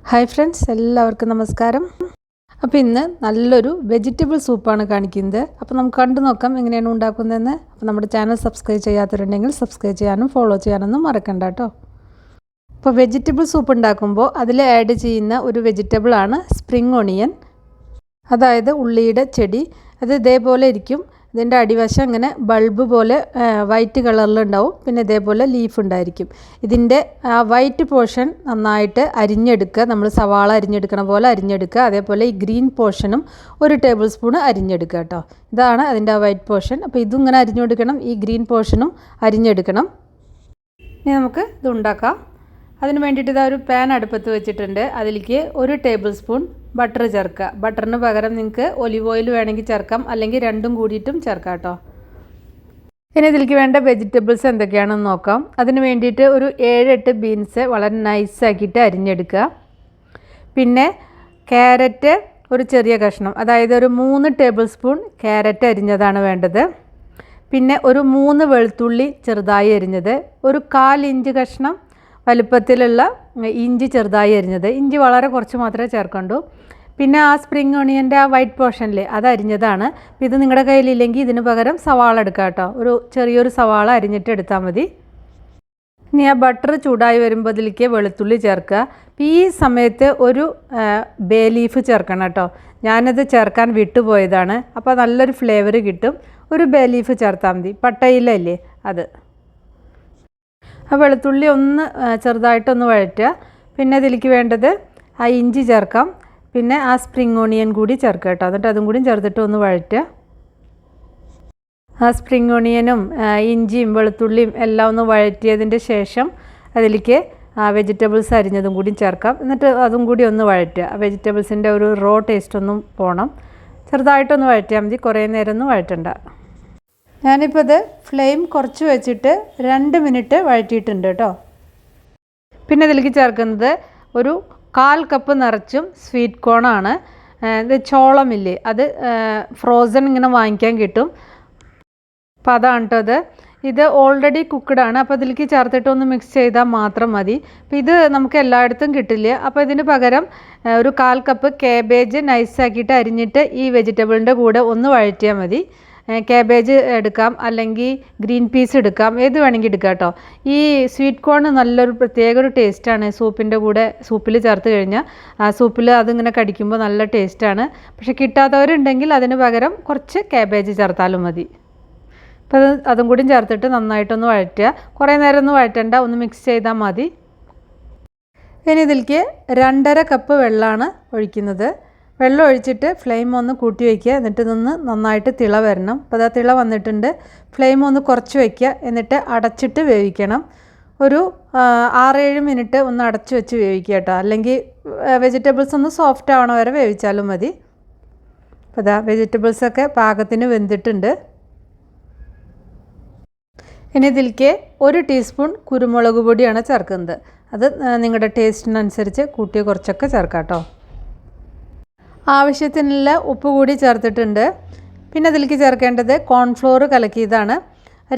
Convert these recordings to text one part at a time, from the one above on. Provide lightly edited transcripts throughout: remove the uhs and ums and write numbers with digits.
Hi friends, എല്ലാവർക്കും നമസ്കാരം. അപ്പോൾ ഇന്ന് നല്ലൊരു വെജിറ്റബിൾ സൂപ്പാണ് കാണിക്കുന്നത്. അപ്പോൾ നമുക്ക് കണ്ടു നോക്കാം എങ്ങനെയാണ് ഉണ്ടാക്കുന്നതെന്ന്. അപ്പോൾ നമ്മുടെ ചാനൽ സബ്സ്ക്രൈബ് ചെയ്യാത്തവരുണ്ടെങ്കിൽ സബ്സ്ക്രൈബ് ചെയ്യാനും ഫോളോ ചെയ്യാനൊന്നും മറക്കണ്ട കേട്ടോ. അപ്പോൾ വെജിറ്റബിൾ സൂപ്പ് ഉണ്ടാക്കുമ്പോൾ അതിൽ ആഡ് ചെയ്യുന്ന ഒരു വെജിറ്റബിളാണ് സ്പ്രിംഗ് ഒണിയൻ, അതായത് ഉള്ളിയുടെ ചെടി. അത് ഇതേപോലെ ഇരിക്കും. ഇതിൻ്റെ അടിവശം ഇങ്ങനെ ബൾബ് പോലെ വൈറ്റ് കളറിലുണ്ടാവും. പിന്നെ ഇതേപോലെ ലീഫ് ഉണ്ടായിരിക്കും. ഇതിൻ്റെ വൈറ്റ് പോർഷൻ നന്നായിട്ട് അരിഞ്ഞെടുക്കുക. നമ്മൾ സവാള അരിഞ്ഞെടുക്കണ പോലെ അരിഞ്ഞെടുക്കുക. അതേപോലെ ഈ ഗ്രീൻ പോർഷനും 1 ടേബിൾ സ്പൂൺ അരിഞ്ഞെടുക്കുക കേട്ടോ. ഇതാണ് അതിൻ്റെ വൈറ്റ് പോർഷൻ. അപ്പോൾ ഇതും ഇങ്ങനെ അരിഞ്ഞെടുക്കണം, ഈ ഗ്രീൻ പോർഷനും അരിഞ്ഞെടുക്കണം. ഇനി നമുക്ക് ഇത് ഉണ്ടാക്കാം. അതിന് വേണ്ടിയിട്ട് ഇതാ ഒരു പാൻ അടുപ്പത്ത് വെച്ചിട്ടുണ്ട്. അതിലേക്ക് 1 ടേബിൾ സ്പൂൺ ബട്ടർ ചേർക്കുക. ബട്ടറിന് പകരം നിങ്ങൾക്ക് ഒലിവ് ഓയിൽ വേണമെങ്കിൽ ചേർക്കാം, അല്ലെങ്കിൽ രണ്ടും കൂടിയിട്ടും ചേർക്കാം കേട്ടോ. ഇനി ഇതിലേക്ക് വേണ്ട വെജിറ്റബിൾസ് എന്തൊക്കെയാണെന്ന് നോക്കാം. അതിന് വേണ്ടിയിട്ട് ഒരു 7-8 ബീൻസ് വളരെ നൈസാക്കിയിട്ട് അരിഞ്ഞെടുക്കുക. പിന്നെ ക്യാരറ്റ് ഒരു ചെറിയ കഷ്ണം, അതായത് ഒരു 3 ടേബിൾ സ്പൂൺ ക്യാരറ്റ് അരിഞ്ഞതാണ് വേണ്ടത്. പിന്നെ ഒരു 3 വെളുത്തുള്ളി ചെറുതായി അരിഞ്ഞത്, ഒരു 1/4 ഇഞ്ച് കഷ്ണം വലുപ്പത്തിലുള്ള ഇഞ്ചി ചെറുതായി അരിഞ്ഞത്. ഇഞ്ചി വളരെ കുറച്ച് മാത്രമേ ചേർക്കണ്ടൂ. പിന്നെ ആ സ്പ്രിംഗ് ഒണിയൻ്റെ ആ വൈറ്റ് പോർഷനിൽ അത് അരിഞ്ഞതാണ്. ഇത് നിങ്ങളുടെ കയ്യിലില്ലെങ്കിൽ ഇതിന് പകരം സവാള എടുക്കുക കേട്ടോ. ഒരു ചെറിയൊരു സവാള അരിഞ്ഞിട്ട് എടുത്താൽ മതി. ഇനി ആ ബട്ടർ ചൂടായി വരുമ്പോൾ അതിലേക്ക് വെളുത്തുള്ളി ചേർക്കുക. ഈ സമയത്ത് ഒരു ബേ ലീഫ് ചേർക്കണം കേട്ടോ. ഞാനത് ചേർക്കാൻ വിട്ടുപോയതാണ്. അപ്പോൾ നല്ലൊരു ഫ്ലേവർ കിട്ടും. ഒരു ബേ ലീഫ് ചേർത്താൽ മതി. പട്ടയിലല്ലേ അത്. ആ വെളുത്തുള്ളി ഒന്ന് ചെറുതായിട്ടൊന്ന് വഴറ്റുക. പിന്നെ ഇതിലേക്ക് വേണ്ടത് ആ ഇഞ്ചി ചേർക്കാം. പിന്നെ ആ സ്പ്രിംഗ് ഓണിയൻ കൂടി ചേർക്കുക കേട്ടോ. എന്നിട്ട് അതും കൂടി ചേർത്തിട്ട് ഒന്ന് വഴറ്റുക. ആ സ്പ്രിംഗ് ഓണിയനും ഇഞ്ചിയും വെളുത്തുള്ളിയും എല്ലാം ഒന്ന് വഴറ്റിയതിൻ്റെ ശേഷം അതിലേക്ക് വെജിറ്റബിൾസ് അരിഞ്ഞതും കൂടി ചേർക്കാം. എന്നിട്ട് അതും കൂടി ഒന്ന് വഴറ്റുക. വെജിറ്റബിൾസിൻ്റെ ഒരു റോ ടേസ്റ്റ് ഒന്നും പോകണം. ചെറുതായിട്ടൊന്ന് വഴറ്റിയാൽ മതി, കുറേ നേരം ഒന്നും വഴറ്റണ്ട. ഞാനിപ്പോൾ ഇത് ഫ്ലെയിം കുറച്ച് വെച്ചിട്ട് 2 മിനിറ്റ് വഴറ്റിയിട്ടുണ്ട് കേട്ടോ. പിന്നെ ഇതിലേക്ക് ചേർക്കുന്നത് ഒരു 1/4 കപ്പ് നിറച്ചും സ്വീറ്റ് കോണാണ്. ഇത് ചോളമില്ലേ, അത് ഫ്രോസൺ ഇങ്ങനെ വാങ്ങിക്കാൻ കിട്ടും. അപ്പോൾ അതാണ് കേട്ടോ അത്. ഇത് ഓൾറെഡി കുക്ക്ഡാണ്. അപ്പോൾ ഇതിലേക്ക് ചേർത്തിട്ട് ഒന്ന് മിക്സ് ചെയ്താൽ മാത്രം മതി. അപ്പോൾ ഇത് നമുക്ക് എല്ലായിടത്തും കിട്ടില്ല. അപ്പോൾ ഇതിന് പകരം ഒരു 1/4 കപ്പ് കാബേജ് നൈസാക്കിയിട്ട് അരിഞ്ഞിട്ട് ഈ വെജിറ്റബിളിൻ്റെ കൂടെ ഒന്ന് വഴറ്റിയാൽ മതി. കാബേജ് എടുക്കാം, അല്ലെങ്കിൽ ഗ്രീൻ പീസ് എടുക്കാം, ഏത് വേണമെങ്കിൽ എടുക്കാം കേട്ടോ. ഈ സ്വീറ്റ് കോൺ നല്ലൊരു പ്രത്യേക ഒരു ടേസ്റ്റാണ്. സൂപ്പിൻ്റെ കൂടെ സൂപ്പിൽ ചേർത്ത് കഴിഞ്ഞാൽ സൂപ്പിൽ അതിങ്ങനെ കടിക്കുമ്പോൾ നല്ല ടേസ്റ്റാണ്. പക്ഷെ കിട്ടാത്തവരുണ്ടെങ്കിൽ അതിന് പകരം കുറച്ച് കാബേജ് ചേർത്താലും മതി. അപ്പോൾ അതും കൂടി ചേർത്തിട്ട് നന്നായിട്ടൊന്ന് വഴറ്റുക. കുറേ നേരം ഒന്നും വഴറ്റണ്ട, ഒന്ന് മിക്സ് ചെയ്താൽ മതി. ഇനി ഇതിലേക്ക് 2.5 കപ്പ് വെള്ളമാണ് ഒഴിക്കുന്നത്. വെള്ളം ഒഴിച്ചിട്ട് ഫ്ലെയിം ഒന്ന് കൂട്ടി വയ്ക്കുക. എന്നിട്ട് നന്നായിട്ട് തിള വരണം. അപ്പോൾ അതാ തിള വന്നിട്ടുണ്ട്. ഫ്ലെയിം ഒന്ന് കുറച്ച് വയ്ക്കുക. എന്നിട്ട് അടച്ചിട്ട് വേവിക്കണം. ഒരു 6-7 മിനിറ്റ് ഒന്ന് അടച്ചു വെച്ച് വേവിക്കുക കേട്ടോ. അല്ലെങ്കിൽ വെജിറ്റബിൾസ് ഒന്ന് സോഫ്റ്റ് ആവണ വരെ വേവിച്ചാലും മതി. അപ്പോൾ അതാ വെജിറ്റബിൾസൊക്കെ പാകത്തിന് വെന്തിട്ടുണ്ട്. ഇനി ഇതിലേക്ക് 1 ടീസ്പൂൺ കുരുമുളക് പൊടിയാണ് ചേർക്കുന്നത്. അത് നിങ്ങളുടെ ടേസ്റ്റിനനുസരിച്ച് കൂട്ടിയോ കുറച്ചൊക്കെ ചേർക്കാം കേട്ടോ. ആവശ്യത്തിനുള്ള ഉപ്പ് കൂടി ചേർത്തിട്ടുണ്ട്. പിന്നെ അതിലേക്ക് ചേർക്കേണ്ടത് കോൺഫ്ലോർ കലക്കിയതാണ്.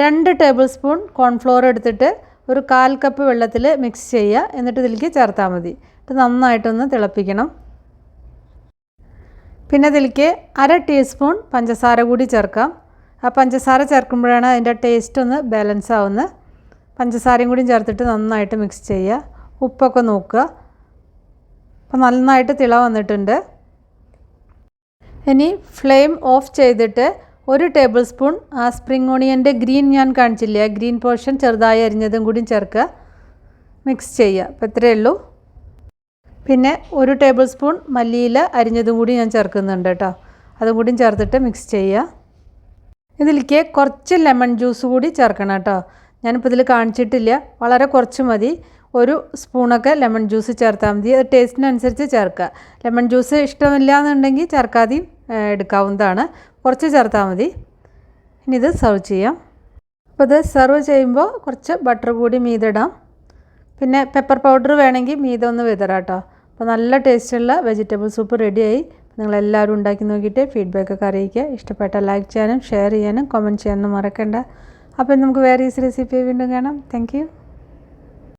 2 ടേബിൾ സ്പൂൺ കോൺഫ്ലോർ എടുത്തിട്ട് ഒരു 1/4 കപ്പ് വെള്ളത്തിൽ മിക്സ് ചെയ്യുക. എന്നിട്ട് ഇതിലേക്ക് ചേർത്താൽ മതി. ഇത് നന്നായിട്ടൊന്ന് തിളപ്പിക്കണം. പിന്നെ ഇതിലേക്ക് 1/2 ടീസ്പൂൺ പഞ്ചസാര കൂടി ചേർക്കാം. ആ പഞ്ചസാര ചേർക്കുമ്പോഴാണ് അതിൻ്റെ ടേസ്റ്റ് ഒന്ന് ബാലൻസ് ആവുന്നത്. പഞ്ചസാരയും കൂടി ചേർത്തിട്ട് നന്നായിട്ട് മിക്സ് ചെയ്യുക. ഉപ്പൊക്കെ നോക്കുക. അപ്പോൾ നന്നായിട്ട് തിള വന്നിട്ടുണ്ട്. ഇനി ഫ്ലെയിം ഓഫ് ചെയ്തിട്ട് 1 ടേബിൾ സ്പൂൺ ആ സ്പ്രിംഗ് ഓണിയൻ്റെ ഗ്രീൻ ഞാൻ കാണിച്ചില്ലേ, ഗ്രീൻ പോർഷൻ ചെറുതായി അരിഞ്ഞതും കൂടി ചേർക്കുക. മിക്സ് ചെയ്യുക. അപ്പോൾ ഇത്രയേ ഉള്ളൂ. പിന്നെ 1 ടേബിൾ സ്പൂൺ മല്ലിയില അരിഞ്ഞതും കൂടി ഞാൻ ചേർക്കുന്നുണ്ട് കേട്ടോ. അതും കൂടി ചേർത്തിട്ട് മിക്സ് ചെയ്യുക. ഇതിലേക്ക് കുറച്ച് ലെമൺ ജ്യൂസ് കൂടി ചേർക്കണം കേട്ടോ. ഞാനിപ്പോൾ ഇതിൽ കാണിച്ചിട്ടില്ല, വളരെ കുറച്ച് മതി. 1 സ്പൂണൊക്കെ ലെമൺ ജ്യൂസ് ചേർത്താൽ മതി. അത് ടേസ്റ്റിനനുസരിച്ച് ചേർക്കുക. ലെമൺ ജ്യൂസ് ഇഷ്ടമില്ല എന്നുണ്ടെങ്കിൽ ചേർക്കാതെയും എടുക്കാവുന്നതാണ്. കുറച്ച് ചേർത്താൽ മതി. ഇനി ഇത് സെർവ് ചെയ്യാം. അപ്പോൾ ഇത് സെർവ് ചെയ്യുമ്പോൾ കുറച്ച് ബട്ടർ കൂടി മീതിടാം. പിന്നെ പെപ്പർ പൗഡർ വേണമെങ്കിൽ മീതെ ഒന്ന് വിതറാം കേട്ടോ. അപ്പോൾ നല്ല ടേസ്റ്റുള്ള വെജിറ്റബിൾ സൂപ്പ് റെഡിയായി. നിങ്ങളെല്ലാവരും ഉണ്ടാക്കി നോക്കിയിട്ട് ഫീഡ്ബാക്കൊക്കെ അറിയിക്കുക. ഇഷ്ടപ്പെട്ടാൽ ലൈക്ക് ചെയ്യാനും ഷെയർ ചെയ്യാനും കമൻറ്റ് ചെയ്യാനും മറക്കണ്ട. അപ്പോൾ നമുക്ക് വേറെ ഈ റെസിപ്പി വീണ്ടും കാണാം. Thank you.